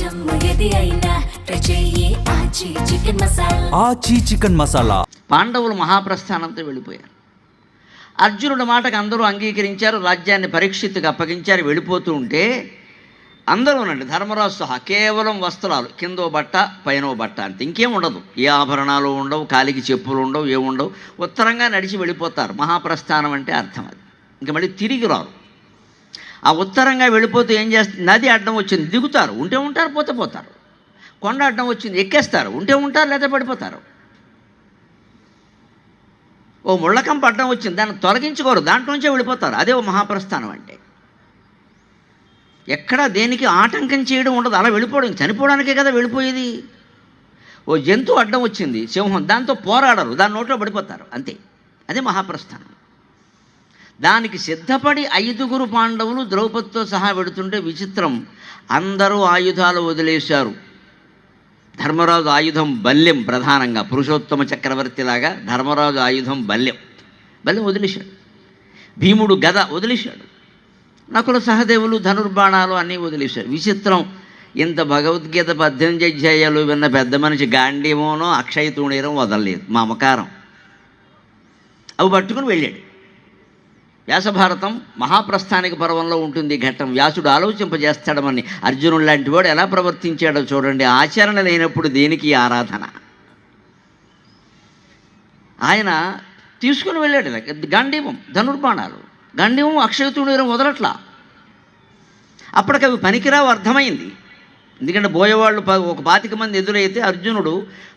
జమ్ము ఏది అయినా ట్రై చెయ్యి ఆచి చికెన్ మసాలా. ఆచి చికెన్ మసాలా. పాండవులు మహాప్రస్థానంతో వెళ్ళిపోయారు. అర్జునుడి మాటకు అందరూ అంగీకరించారు. రాజ్యాన్ని పరీక్షిత్తుకు అప్పగించారు. వెళ్ళిపోతూ ఉంటే అందరూనండి, ధర్మరాజు సహా, కేవలం వస్త్రాలు, కిందో బట్ట పైనో బట్ట అంతే, ఇంకేం ఉండదు. ఏ ఆభరణాలు ఉండవు, కాలికి చెప్పులు ఉండవు, ఏముండవు. ఉత్తరంగా నడిచి వెళ్ళిపోతారు. మహాప్రస్థానం అంటే అర్థం అది. ఇంక మళ్ళీ తిరిగి రారు. ఆ ఉత్తరంగా వెళ్ళిపోతూ ఏం చేస్తారు, నది అడ్డం వచ్చింది, దిగుతారు, ఉంటే ఉంటారు, పోతే పోతారు. కొండ అడ్డం వచ్చింది, ఎక్కేస్తారు, ఉంటే ఉంటారు, లేదా పడిపోతారు. ఓ ముళ్ళకంప అడ్డం వచ్చింది, దాన్ని తొలగించుకోరు, దాంట్లోంచే వెళ్ళిపోతారు. అదే ఓ మహాప్రస్థానం అంటే. ఎక్కడా దేనికి ఆటంకం చేయడం ఉండదు, అలా వెళ్ళిపోవడం. చనిపోవడానికే కదా వెళ్ళిపోయేది. ఓ జంతువు అడ్డం వచ్చింది, సింహం, దాంతో పోరాడరు, దాని నోట్లో పడిపోతారు, అంతే. అదే మహాప్రస్థానం. దానికి సిద్ధపడి 5 పాండవులు ద్రౌపదితో సహా వెడుతుంటే విచిత్రం, అందరూ ఆయుధాలు వదిలేశారు. ధర్మరాజు ఆయుధం బల్యం, ప్రధానంగా పురుషోత్తమ చక్రవర్తిలాగా ధర్మరాజు ఆయుధం బల్యం వదిలేశాడు. భీముడు గద వదిలేశాడు. నకుల సహదేవులు ధనుర్బాణాలు అన్నీ వదిలేశారు. విచిత్రం, ఇంత భగవద్గీత 18 అధ్యాయాలు విన్న పెద్ద మనిషి గాంధీవోనో అక్షయ తూణీరం వదలలేదు, మమకారం. అవి పట్టుకుని వెళ్ళాడు. వ్యాసభారతం మహాప్రస్థానిక పర్వంలో ఉంటుంది ఘట్టం. వ్యాసుడు ఆలోచింపజేస్తాడమని అర్జునుడు లాంటి వాడు ఎలా ప్రవర్తించాడో చూడండి. ఆచరణ లేనప్పుడు దేనికి ఆరాధన? ఆయన తీసుకుని వెళ్ళాడు గాంధీవం, ధనుర్బాణాలు. గాంధీవం అక్షయతూణీరం వదలట్లా. అప్పటికి అవి పనికిరావు అర్థమైంది. ఎందుకంటే బోయేవాళ్ళు ఒక 25 మంది ఎదురైతే అర్జునుడు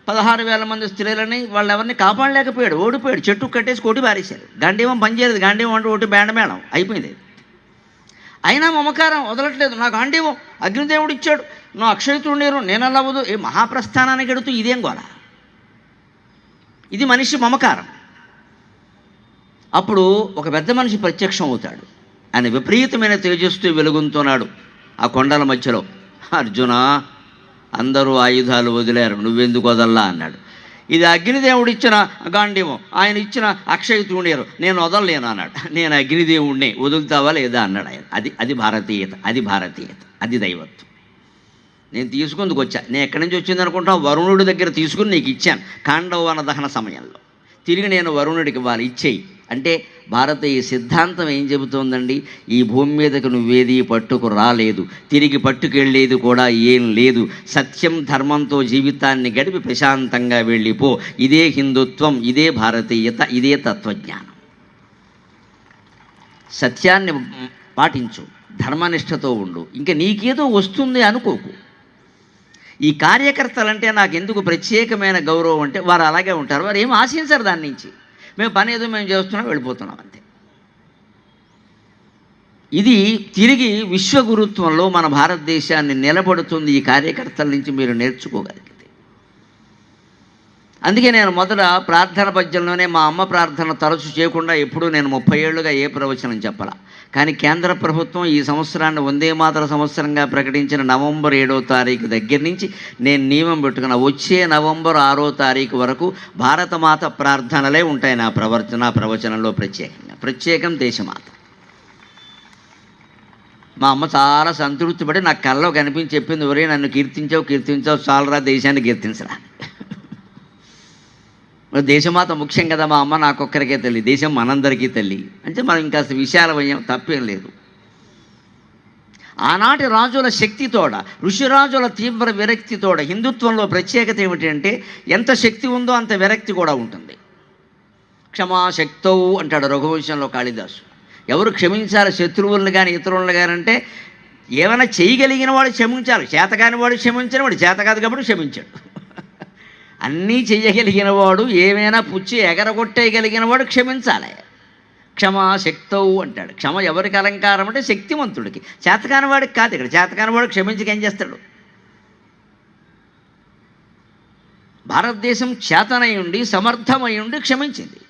16,000 మంది స్త్రీలని వాళ్ళు ఎవరిని కాపాడలేకపోయాడు, ఓడిపోయాడు. చెట్టు కట్టేసి కొట్టి పారేశారు. గాంధీవం పనిచేయలేదు. గాంధీవం అంటే ఒకటి మేడం అయిపోయింది. అయినా మమకారం వదలట్లేదు. నా గాంధీవం అగ్నిదేవుడు ఇచ్చాడు, నా అక్షయతూణీరం నేనలా వదు. ఏ మహాప్రస్థానానికి ఎడుతూ ఇదేం గోల? ఇది మనిషి మమకారం. అప్పుడు ఒక పెద్ద మనిషి ప్రత్యక్షం అవుతాడు. ఆయన విపరీతమైన తేజస్సు వెలుగుతున్నాడు ఆ కొండల మధ్యలో. అర్జున, అందరూ ఆయుధాలు వదిలేరు, నువ్వెందుకు వదల్లా అన్నాడు. ఇది అగ్నిదేవుడు ఇచ్చిన గాంధీవం, ఆయన ఇచ్చిన అక్షయ తూణీరం, నేను వదలలేను అన్నాడు. నేను అగ్నిదేవుడిని, వదులుతావా లేదా అన్నాడు ఆయన. అది భారతీయత, అది దైవత్వం. నేను తీసుకుందుకు వచ్చా. నేను ఎక్కడి నుంచి వచ్చింది అనుకుంటాను, వరుణుడి దగ్గర తీసుకుని నీకు ఇచ్చాను కాండవ దహన సమయంలో. తిరిగి నేను వరుణుడికి ఇవ్వాలి, ఇచ్చేయి అంటే భారతీయ సిద్ధాంతం ఏం చెబుతోందండి? ఈ భూమి మీదకు నువ్వేది పట్టుకు రాలేదు, తిరిగి పట్టుకెళ్ళేది కూడా ఏం లేదు. సత్యం ధర్మంతో జీవితాన్ని గడిపి ప్రశాంతంగా వెళ్ళిపో. ఇదే హిందుత్వం, ఇదే భారతీయత, ఇదే తత్వజ్ఞానం. సత్యాన్ని పాటించు, ధర్మనిష్టతో ఉండు. ఇంకా నీకేదో వస్తుంది అనుకోకు. ఈ కార్యకర్తలంటే నాకు ఎందుకు ప్రత్యేకమైన గౌరవం అంటే, వారు అలాగే ఉంటారు. వారు ఏం ఆశించరు దాని నుంచి. మేము పని ఏదో మేము చేస్తున్నాం, వెళ్ళిపోతున్నాం అంతే. ఇది తిరిగి విశ్వగురుత్వంలో మన భారతదేశాన్ని నిలబడుతుంది. ఈ కార్యకర్తల నుంచి మీరు నేర్చుకోగలిగితే. అందుకే నేను మొదట ప్రార్థన పద్యంలోనే మా అమ్మ ప్రార్థన తరచు చేయకుండా ఎప్పుడూ నేను 30 ఏళ్ళుగా ఏ ప్రవచనం చెప్పాల. కానీ కేంద్ర ప్రభుత్వం ఈ సంవత్సరాన్ని వందే మాతర సంవత్సరంగా ప్రకటించిన నవంబర్ 7వ తారీఖు దగ్గర నుంచి నేను నియమం పెట్టుకున్నా, వచ్చే నవంబర్ 6వ తారీఖు వరకు భారతమాత ప్రార్థనలే ఉంటాయి నా ప్రవచనంలో. ప్రత్యేకం దేశమాత. మా అమ్మ చాలా సంతృప్తి పడి నాకు కల్లో కనిపించి చెప్పింది, ఒరే నన్ను కీర్తించావు చాలరా, దేశాన్ని కీర్తించరా. దేశమాత ముఖ్యం కదా. మా అమ్మ నాకొక్కరికే తల్లి, దేశం మనందరికీ తల్లి అంటే మనం ఇంకా విశాలమయ్యాం, తప్పేం లేదు. ఆనాటి రాజుల శక్తితోడ, ఋషిరాజుల తీవ్ర విరక్తితోడ హిందుత్వంలో ప్రత్యేకత ఏమిటంటే, ఎంత శక్తి ఉందో అంత విరక్తి కూడా ఉంటుంది. క్షమాశక్తౌ అంటాడు రఘువంశంలో కాళిదాసు. ఎవరు క్షమించాలి? శత్రువులను కానీ ఇతరులను కానీ అంటే, ఏమైనా చేయగలిగిన వాడు క్షమించాలి, చేతకాని వాడు క్షమించని వాడు చేత కాదు కాబట్టి క్షమించాడు. అన్నీ చెయ్యగలిగిన వాడు, ఏమైనా పుచ్చి ఎగరగొట్టేయగలిగిన వాడు క్షమించాలి. క్షమాశక్తవు అంటాడు. క్షమ ఎవరికి అలంకారం అంటే శక్తివంతుడికి, చేతకాని వాడికి కాదు. ఇక్కడ చేతకాని వాడు క్షమించక ఏం చేస్తాడు? భారతదేశం చేతనై ఉండి సమర్థమై ఉండి క్షమించింది.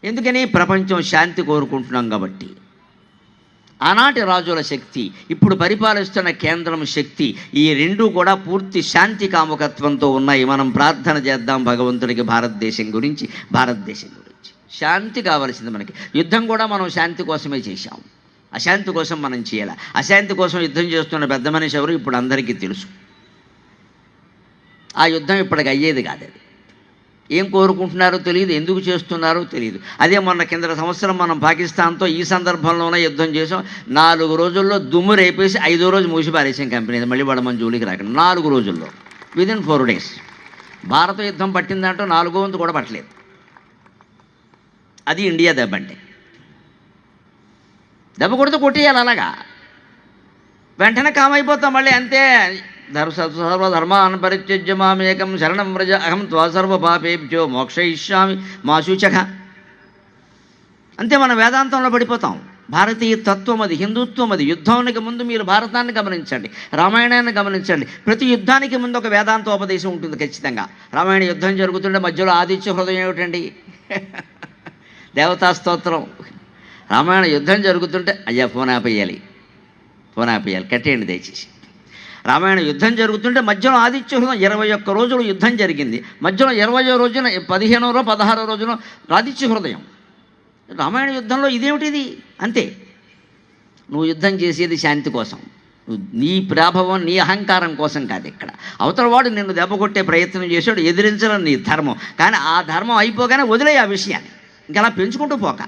ఎందుకని? ప్రపంచం శాంతి కోరుకుంటున్నాం కాబట్టి. ఆనాటి రాజుల శక్తి, ఇప్పుడు పరిపాలిస్తున్న కేంద్రం శక్తి, ఈ రెండూ కూడా పూర్తి శాంతి కాముకత్వంతో ఉన్నాయి. మనం ప్రార్థన చేద్దాం భగవంతుడికి భారతదేశం గురించి. శాంతి కావలసింది మనకి. యుద్ధం కూడా మనం శాంతి కోసమే చేశాం. అశాంతి కోసం మనం చేయాలి. అశాంతి కోసం యుద్ధం చేస్తున్న పెద్ద మనిషి ఎవరు ఇప్పుడు అందరికీ తెలుసు. ఆ యుద్ధం ఇప్పటికి అయ్యేది కాదు. అది ఏం కోరుకుంటున్నారో తెలియదు, ఎందుకు చేస్తున్నారో తెలియదు. అదే మొన్న కింద సంవత్సరం మనం పాకిస్తాన్తో ఈ సందర్భంలోనే యుద్ధం చేసాం. 4 రోజుల్లో దుమ్ము రేపేసి 5వ రోజు మూసిపారేసాం కంపెనీ. మళ్ళీ వాడు మన జోలికి రాకండి. 4 రోజుల్లో, విదిన్ 4 days. భారత యుద్ధం పట్టిందంటూ 4వ వంతు కూడా పట్టలేదు. అది ఇండియా దెబ్బ అంటే. దెబ్బ కొడితే కొట్టేయాలి, అలాగా వెంటనే కామైపోతాం మళ్ళీ, అంతే. సర్వధర్మాన్ పరిత్యజ్య మామేకం శరణం వ్రజ అహం త్వా సర్వ పాపేభ్యో మోక్షయిష్యామి మా శూచక. అంతే, మనం వేదాంతంలో పడిపోతాం. భారతీయ తత్వం అది, హిందుత్వం అది. యుద్ధానికి ముందు మీరు భారతాన్ని గమనించండి, రామాయణాన్ని గమనించండి. ప్రతి యుద్ధానికి ముందు ఒక వేదాంతోపదేశం ఉంటుంది ఖచ్చితంగా. రామాయణ యుద్ధం జరుగుతుంటే మధ్యలో ఆదిత్య హృదయం ఏమిటండి? దేవతా స్తోత్రం. రామాయణ యుద్ధం జరుగుతుంటే అయ్యా ఫోన్ ఆపేయాలి, కట్టేయండి దయచేసి. రామాయణ యుద్ధం జరుగుతుంటే మధ్యలో ఆదిత్య హృదయం. 21 రోజులు యుద్ధం జరిగింది. మధ్యలో 20వ రోజున 15వ 16వ రోజున ఆదిత్య హృదయం. రామాయణ యుద్ధంలో ఇదేమిటిది? అంతే. నువ్వు యుద్ధం చేసేది శాంతి కోసం, నీ ప్రాభవం, నీ అహంకారం కోసం కాదు. ఇక్కడ అవతల వాడు నిన్ను దెబ్బ కొట్టే ప్రయత్నం చేశాడు, ఎదిరించడం నీ ధర్మం. కానీ ఆ ధర్మం అయిపోగానే వదిలే ఆ విషయాన్ని, ఇంకా అలా పెంచుకుంటూ పోక.